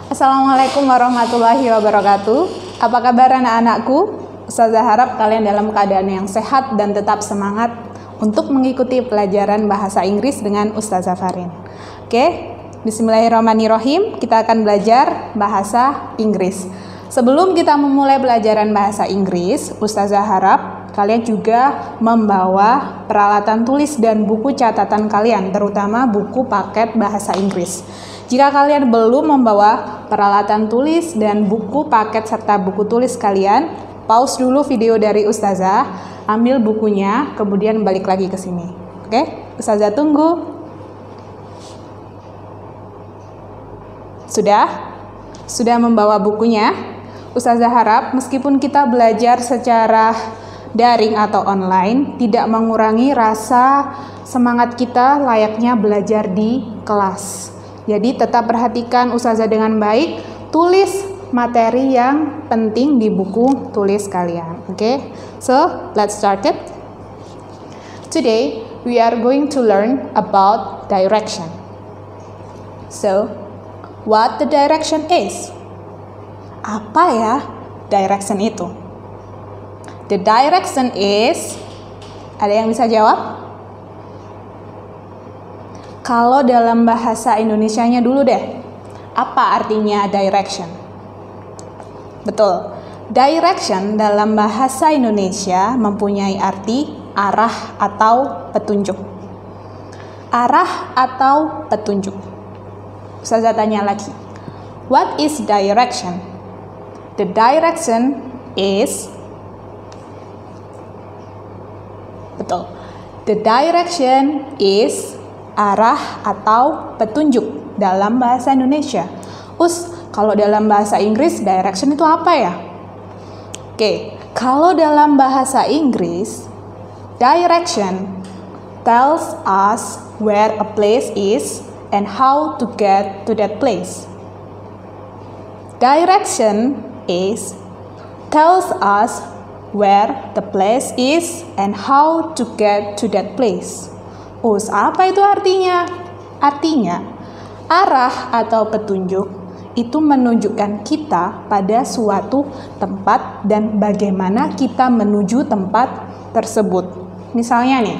Assalamualaikum warahmatullahi wabarakatuh. Apa kabar anak-anakku? Ustazah harap kalian dalam keadaan yang sehat dan tetap semangat untuk mengikuti pelajaran bahasa Inggris dengan Ustazah Farin. Oke, bismillahirrahmanirrahim. Kita akan belajar bahasa Inggris. Sebelum kita memulai pelajaran bahasa Inggris, Ustazah harap kalian juga membawa peralatan tulis dan buku catatan kalian, terutama buku paket bahasa Inggris. Jika kalian belum membawa peralatan tulis dan buku paket serta buku tulis kalian, pause dulu video dari Ustazah, ambil bukunya, kemudian balik lagi ke sini. Oke? Ustazah tunggu. Sudah membawa bukunya? Ustazah harap meskipun kita belajar secara daring atau online, tidak mengurangi rasa semangat kita layaknya belajar di kelas. Jadi tetap perhatikan Ustazah dengan baik, tulis materi yang penting di buku tulis kalian. Oke? So, let's start it. Today, we are going to learn about direction. So, what the direction is? Apa ya direction itu? The direction is, ada yang bisa jawab? Kalau dalam bahasa Indonesianya dulu deh, apa artinya direction? Betul, direction dalam bahasa Indonesia mempunyai arti arah atau petunjuk. Arah atau petunjuk. Ustazah tanya lagi, what is direction? The direction is, betul, the direction is arah atau petunjuk dalam bahasa Indonesia. Kalau dalam bahasa Inggris, direction itu apa ya? Oke, kalau dalam bahasa Inggris, direction tells us where a place is and how to get to that place. Direction is tells us where the place is and how to get to that place. Apa itu artinya? Artinya, arah atau petunjuk itu menunjukkan kita pada suatu tempat dan bagaimana kita menuju tempat tersebut. Misalnya nih,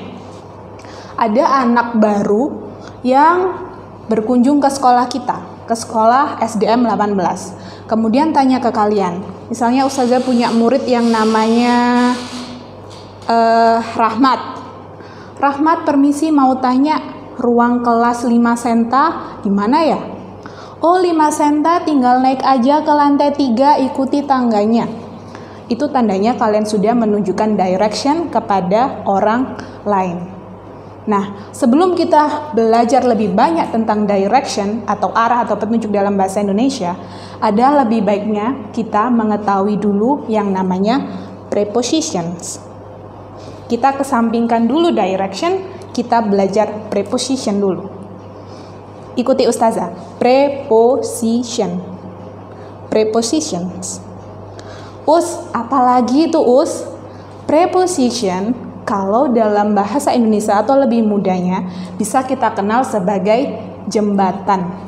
ada anak baru yang berkunjung ke sekolah kita, ke sekolah SDM 18. Kemudian tanya ke kalian, misalnya Ustazah punya murid yang namanya Rahmat. Rahmat, permisi mau tanya, ruang kelas 5 senta di mana ya? Oh, 5 senta tinggal naik aja ke lantai 3, ikuti tangganya. Itu tandanya kalian sudah menunjukkan direction kepada orang lain. Nah, sebelum kita belajar lebih banyak tentang direction atau arah atau petunjuk dalam bahasa Indonesia, ada lebih baiknya kita mengetahui dulu yang namanya prepositions. Kita kesampingkan dulu direction, kita belajar preposition dulu. Ikuti Ustazah. Preposition. Prepositions. Apalagi itu Preposition, kalau dalam bahasa Indonesia atau lebih mudahnya, bisa kita kenal sebagai jembatan.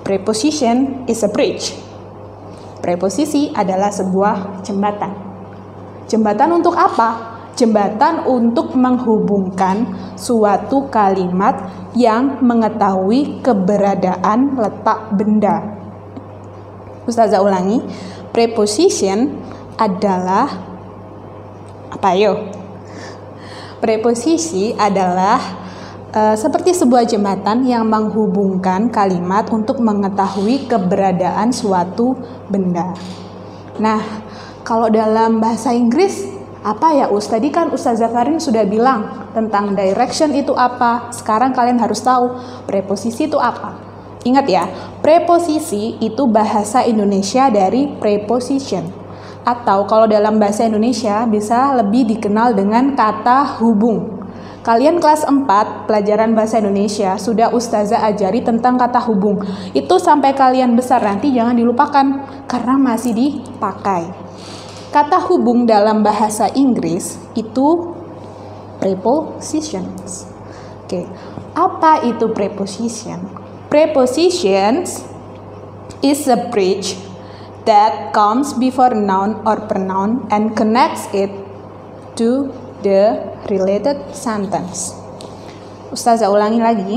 Preposition is a bridge. Preposisi adalah sebuah jembatan. Jembatan untuk apa? Jembatan untuk menghubungkan suatu kalimat yang mengetahui keberadaan letak benda. Ustazah ulangi, preposition adalah apa yo? Preposisi adalah seperti sebuah jembatan yang menghubungkan kalimat untuk mengetahui keberadaan suatu benda. Nah, kalau dalam bahasa Inggris apa ya Tadi kan Ustazah Farin sudah bilang tentang direction itu apa. Sekarang kalian harus tahu preposisi itu apa. Ingat ya, preposisi itu bahasa Indonesia dari preposition. Atau kalau dalam bahasa Indonesia bisa lebih dikenal dengan kata hubung. Kalian kelas 4 pelajaran bahasa Indonesia sudah Ustazah ajari tentang kata hubung. Itu sampai kalian besar nanti jangan dilupakan karena masih dipakai. Kata hubung dalam bahasa Inggris itu prepositions. Oke, apa itu preposition? Prepositions is a bridge that comes before noun or pronoun and connects it to the related sentence. Ustazah ulangi lagi.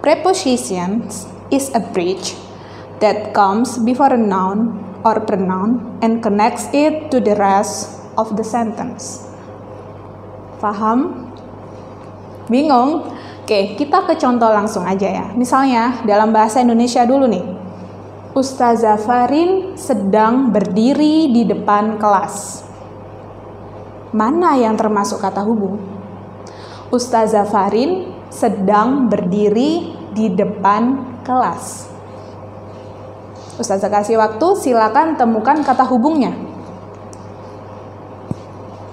Prepositions is a bridge that comes before a noun or pronoun and connects it to the rest of the sentence. Paham? Bingung? Oke, kita ke contoh langsung aja ya. Misalnya dalam bahasa Indonesia dulu nih. Ustazah Farin sedang berdiri di depan kelas. Mana yang termasuk kata hubung? Ustazah Farin sedang berdiri di depan kelas. Ustazah kasih waktu, silakan temukan kata hubungnya.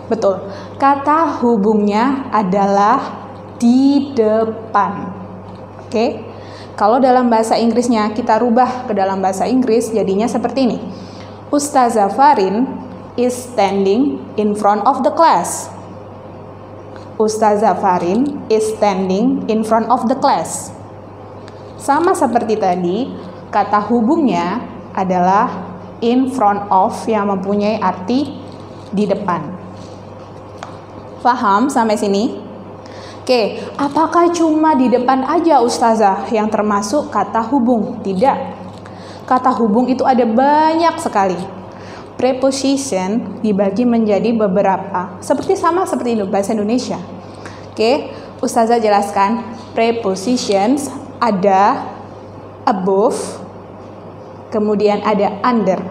Betul, kata hubungnya adalah di depan. Oke, kalau dalam bahasa Inggrisnya kita rubah ke dalam bahasa Inggris jadinya seperti ini. Ustazah Farin is standing in front of the class. Ustazah Farin is standing in front of the class. Sama seperti tadi, kata hubungnya adalah in front of yang mempunyai arti di depan. Paham sampai sini? Oke, apakah cuma di depan aja Ustazah yang termasuk kata hubung? Tidak. Kata hubung itu ada banyak sekali. Preposition dibagi menjadi beberapa, sama seperti bahasa Indonesia. Oke, Ustazah jelaskan. Prepositions ada above, kemudian ada under.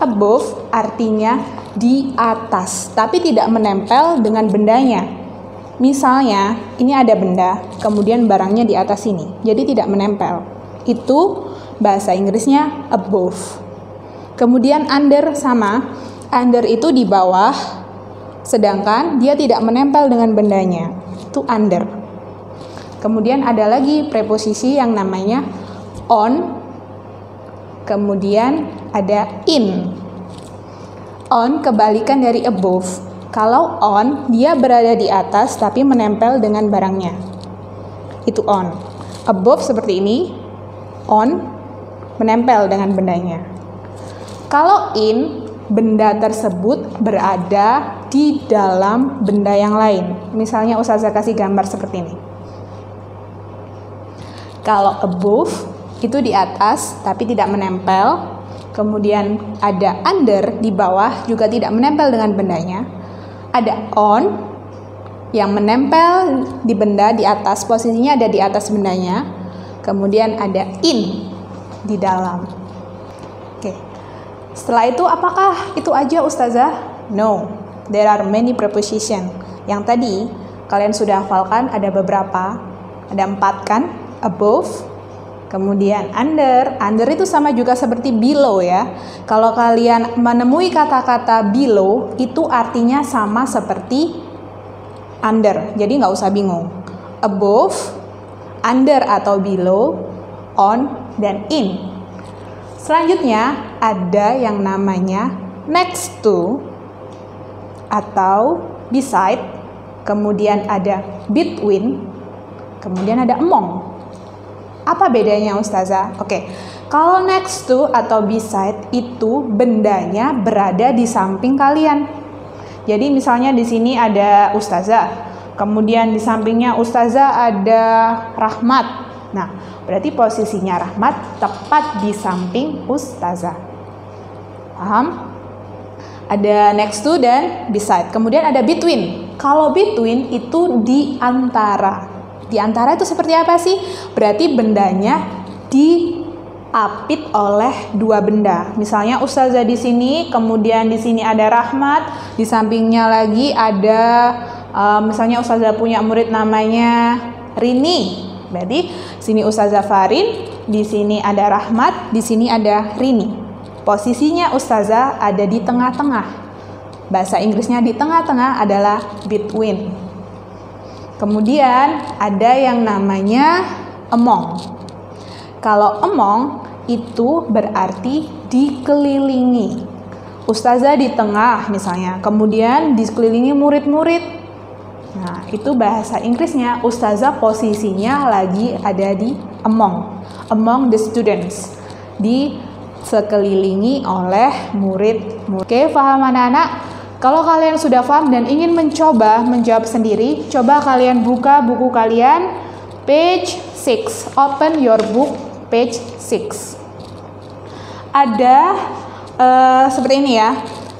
Above artinya di atas, tapi tidak menempel dengan bendanya. Misalnya, ini ada benda, kemudian barangnya di atas sini, jadi tidak menempel. Itu bahasa Inggrisnya above. Kemudian under sama, under itu di bawah, sedangkan dia tidak menempel dengan bendanya. Itu under. Kemudian ada lagi preposisi yang namanya on, kemudian ada in. On kebalikan dari above. Kalau on, dia berada di atas tapi menempel dengan barangnya. Itu on. Above seperti ini, on menempel dengan bendanya. Kalau in, benda tersebut berada di dalam benda yang lain. Misalnya Ustazah kasih gambar seperti ini. Kalau above, itu di atas tapi tidak menempel. Kemudian ada under di bawah juga tidak menempel dengan bendanya. Ada on yang menempel di benda di atas, posisinya ada di atas bendanya. Kemudian ada in di dalam. Oke. Setelah itu apakah itu aja Ustazah? No, there are many preposition. Yang tadi kalian sudah hafalkan ada beberapa, ada 4 kan? Above, kemudian under. Under itu sama juga seperti below ya. Kalau kalian menemui kata-kata below, itu artinya sama seperti under. Jadi nggak usah bingung. Above, under atau below, on, dan in. Selanjutnya ada yang namanya next to atau beside. Kemudian ada between. Kemudian ada among. Apa bedanya Ustazah? Oke, kalau next to atau beside itu bendanya berada di samping kalian. Jadi misalnya di sini ada Ustazah, kemudian di sampingnya Ustazah ada Rahmat. Nah, berarti posisinya Rahmat tepat di samping Ustazah. Paham? Ada next to dan beside. Kemudian ada between. Kalau between itu di antara. Di antara itu seperti apa sih? Berarti bendanya diapit oleh dua benda. Misalnya Ustazah di sini, kemudian di sini ada Rahmat, di sampingnya lagi ada misalnya Ustazah punya murid namanya Rini. Berarti sini Ustazah Farin, di sini ada Rahmat, di sini ada Rini. Posisinya Ustazah ada di tengah-tengah. Bahasa Inggrisnya di tengah-tengah adalah between. Kemudian ada yang namanya among. Kalau among itu berarti dikelilingi. Ustazah di tengah misalnya, kemudian dikelilingi murid-murid. Nah, itu bahasa Inggrisnya Ustazah posisinya lagi ada di among the students. di sekelilingi oleh murid. Oke, paham anak-anak? Kalau kalian sudah paham dan ingin mencoba menjawab sendiri, coba kalian buka buku kalian page 6. Open your book page 6. Ada seperti ini ya.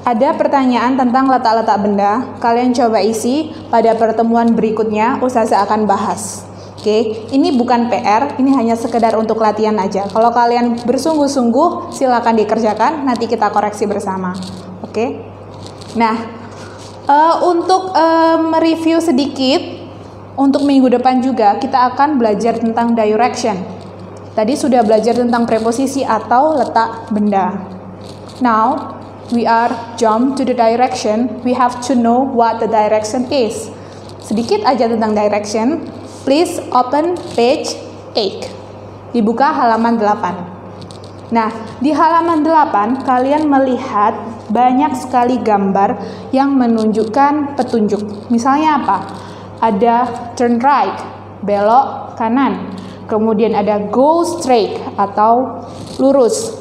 Ada pertanyaan tentang letak-letak benda. Kalian coba isi pada pertemuan berikutnya. Ustazah akan bahas. Oke, ini bukan PR, ini hanya sekedar untuk latihan aja. Kalau kalian bersungguh-sungguh, silakan dikerjakan, nanti kita koreksi bersama. Oke. Nah, untuk mereview sedikit, untuk minggu depan juga kita akan belajar tentang direction. Tadi sudah belajar tentang preposisi atau letak benda. Now, we are jump to the direction. We have to know what the direction is. Sedikit aja tentang direction. Please open page 8. Dibuka halaman 8. Nah, di halaman 8 kalian melihat banyak sekali gambar yang menunjukkan petunjuk. Misalnya apa? Ada turn right, belok kanan. Kemudian ada go straight atau lurus.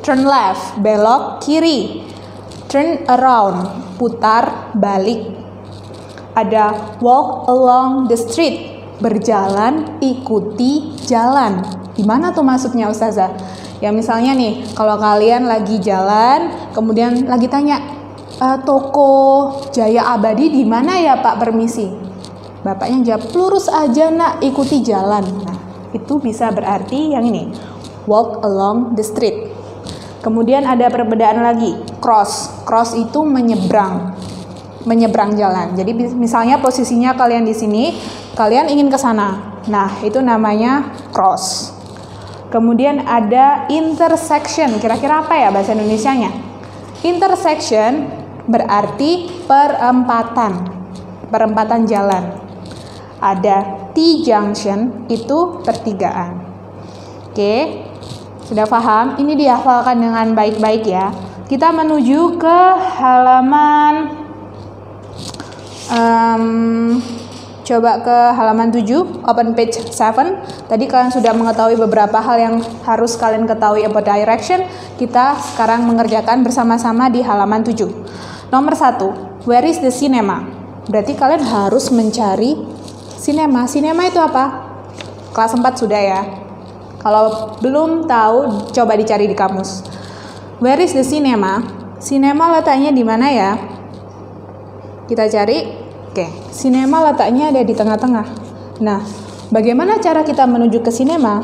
Turn left, belok kiri. Turn around, putar balik. Ada walk along the street, berjalan ikuti jalan. Gimana tuh maksudnya Ustazah? Ya misalnya nih, kalau kalian lagi jalan, kemudian lagi tanya, toko Jaya Abadi di mana ya Pak, permisi? Bapaknya jawab, lurus aja nak, ikuti jalan. Nah, itu bisa berarti yang ini, walk along the street. Kemudian ada perbedaan lagi, cross. Cross itu menyeberang jalan. Jadi misalnya posisinya kalian di sini, kalian ingin ke sana. Nah, itu namanya cross. Kemudian ada intersection. Kira-kira apa ya bahasa Indonesianya? Intersection berarti perempatan jalan. Ada T-junction, itu pertigaan. Oke, sudah paham? Ini dihafalkan dengan baik-baik ya. Kita menuju ke halaman coba ke halaman 7, open page 7. Tadi kalian sudah mengetahui beberapa hal yang harus kalian ketahui about direction. Kita sekarang mengerjakan bersama-sama di halaman 7. Nomor 1, where is the cinema? Berarti kalian harus mencari cinema. Cinema itu apa? Kelas 4 sudah ya. Kalau belum tahu, coba dicari di kamus. Where is the cinema? Cinema letaknya di mana ya? Kita cari. Oke, cinema letaknya ada di tengah-tengah. Nah, bagaimana cara kita menuju ke cinema?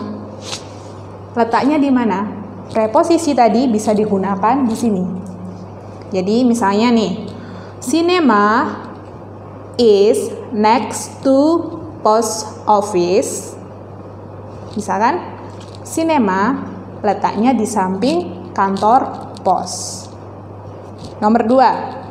Letaknya di mana? Preposisi tadi bisa digunakan di sini. Jadi misalnya nih, cinema is next to post office. Bisa kan? Cinema letaknya di samping kantor pos. Nomor 2.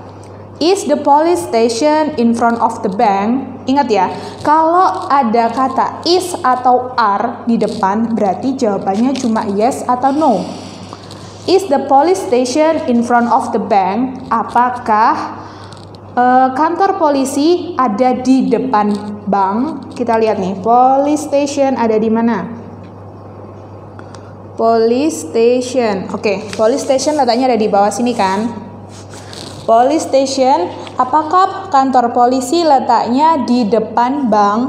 Is the police station in front of the bank? Ingat ya, kalau ada kata is atau are di depan, berarti jawabannya cuma yes atau no. Is the police station in front of the bank? Apakah kantor polisi ada di depan bank? Kita lihat nih, police station ada di mana? Police station. Oke, police station letaknya ada di bawah sini kan? Police station, apakah kantor polisi letaknya di depan bank?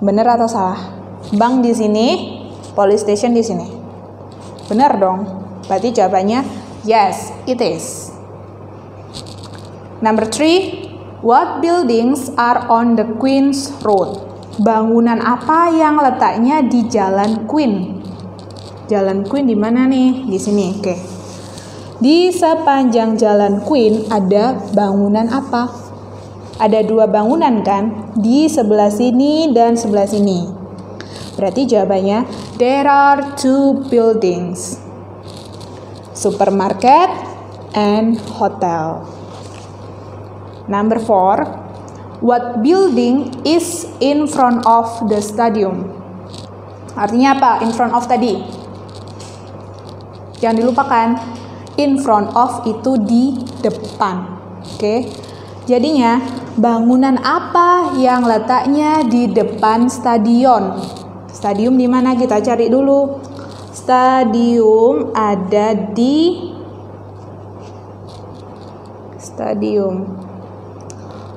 Benar atau salah? Bank di sini, police station di sini. Benar dong. Berarti jawabannya yes, it is. Number 3, what buildings are on the Queen's Road? Bangunan apa yang letaknya di Jalan Queen? Jalan Queen di mana nih? Di sini. Oke. Di sepanjang Jalan Queen ada bangunan apa? Ada 2 bangunan kan? Di sebelah sini dan sebelah sini. Berarti jawabannya there are 2 buildings. Supermarket and hotel. Number 4, what building is in front of the stadium? Artinya apa? In front of tadi. Jangan dilupakan. In front of itu di depan. Oke. Jadinya bangunan apa yang letaknya di depan stadion? Stadium di mana? Kita cari dulu. Stadium ada di stadium.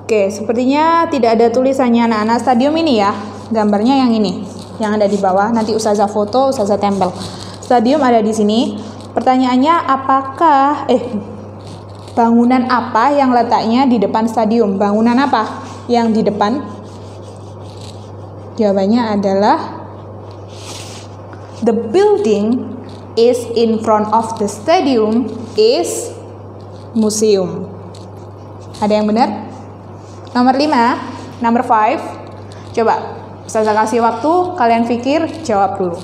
Oke, sepertinya tidak ada tulisannya anak-anak. Stadium ini ya, gambarnya yang ini, yang ada di bawah. Nanti Ustazah foto, Ustazah tempel. Stadium ada di sini. Pertanyaannya, apakah bangunan apa yang letaknya di depan stadium? Bangunan apa yang di depan? Jawabannya adalah the building is in front of the stadium is museum. Ada yang benar? Nomor 5, number 5. Coba Ustazah kasih waktu, kalian pikir, jawab dulu.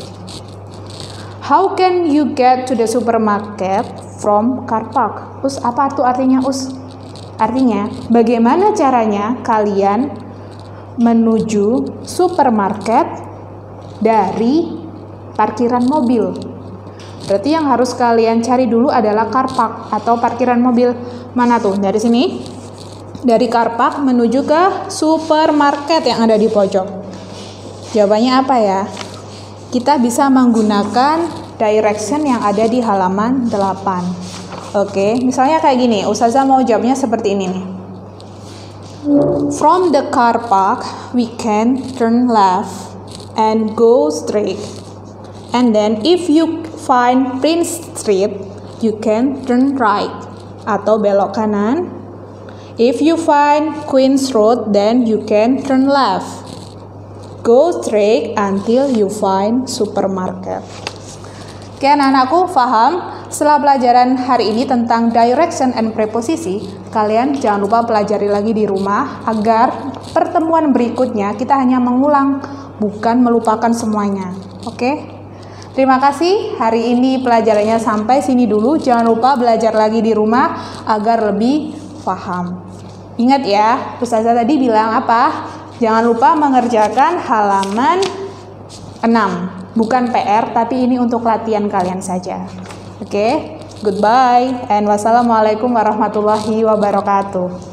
How can you get to the supermarket from car park? Us, apa itu artinya Us? Artinya, bagaimana caranya kalian menuju supermarket dari parkiran mobil? Berarti yang harus kalian cari dulu adalah car park atau parkiran mobil. Mana tuh? Dari sini? Dari car park menuju ke supermarket yang ada di pojok. Jawabannya apa ya? Kita bisa menggunakan direction yang ada di halaman 8. Oke, misalnya kayak gini. Ustazah mau jawabnya seperti ini nih. From the car park, we can turn left and go straight. And then if you find Prince Street, you can turn right atau belok kanan. If you find Queen's Road, then you can turn left. Go straight until you find supermarket. Oke anak-anakku, paham? Setelah pelajaran hari ini tentang direction and preposisi, kalian jangan lupa pelajari lagi di rumah agar pertemuan berikutnya kita hanya mengulang, bukan melupakan semuanya. Oke? Terima kasih, hari ini pelajarannya sampai sini dulu. Jangan lupa belajar lagi di rumah agar lebih paham. Ingat ya, Ustazah tadi bilang apa? Jangan lupa mengerjakan halaman 6. Bukan PR, tapi ini untuk latihan kalian saja. Oke, goodbye and wassalamualaikum warahmatullahi wabarakatuh.